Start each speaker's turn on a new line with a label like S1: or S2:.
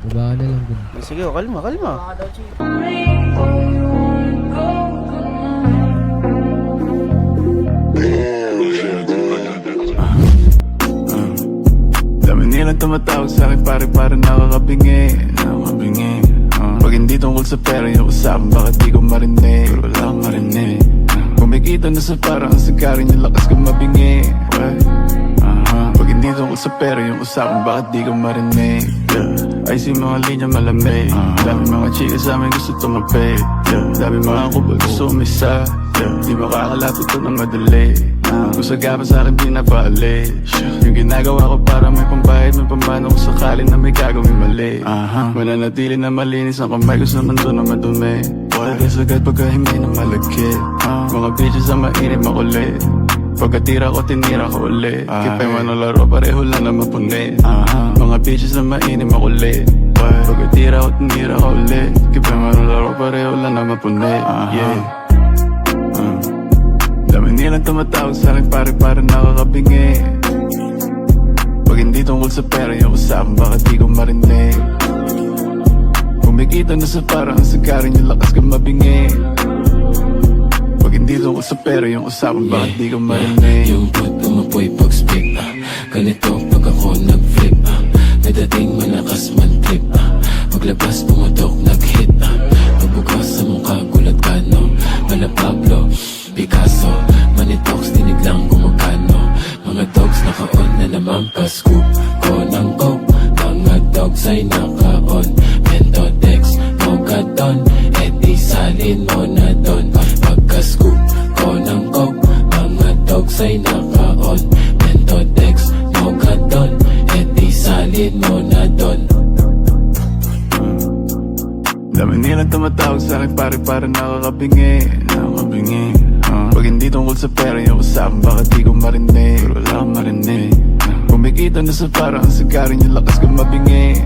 S1: Baba ka na lang dun.
S2: Sige, kalma, kalma.
S3: Dami nilang tumatawag sa'kin pare nakakabingi. Pag hindi tungkol sa pera yung usapan, bakit di ko marinig? Pero wala akong marinig. Kumikita na sa parang sagarin yung lakas ko mabingi. Pag hindi tungkol sa pera yung usapan, bakit di ko marinig? Ay si mga linya malamig. Dami mga chika sa amin gusto tumapi. Dami mga kubal gusto umisa. Di makakalapit to ng madali. Kung sagapa sa'kin pinapaalis. Yung ginagawa ko para may pambayad, may pambano kung sakali na may gagawin mali. Mananatili na malinis ang kamay ko sa mundo na madumi. Pagkas agad pagkahimay na malagkit. Mga bitches ang mainit makulit. Pagkatira ko tinira ko ulit. Kipay man ang laro pareho lang na mapuni. Mga bitches na mainit makulit. Pagkatira ko tinira ko ulit. Kipay man ang laro pareho lang na mapuni. Dami nilang tumatawag sa'kin pare nakakabingi. Pag hindi tungkol sa pera yung usapan, bakit di ko marinig? Kumikita na sa parang sagarin yung lakas ko mabingi. Pag hindi tungkol sa pera yung usapan, bakit di ko marinig?
S4: Yung butt umapoy pag-speak ganito pag ako nag-flip may dating malakas man trip paglabas pumutok nag-hit pagbukas sa mukha gulat ka no Mala Pablo, Picasso Manitox, tinig lang gumagano mga dogs naka-on na naman pa-scoop ko ng coke mga dogs ay naka-on Mentodex, Mogadon edi salin mo na don pagka-scoop ko ng coke mga dogs ay naka-on Mentodex, Mogadon edi salin mo na don.
S3: Dami nilang tumatawag sa'kin pare nakakabingi. Pag hindi tungkol sa pera yung usapan, bakit di ko marinig? Pero wala akong marinig. Kumikita na sa parang sagarin yung lakas ko mabingi.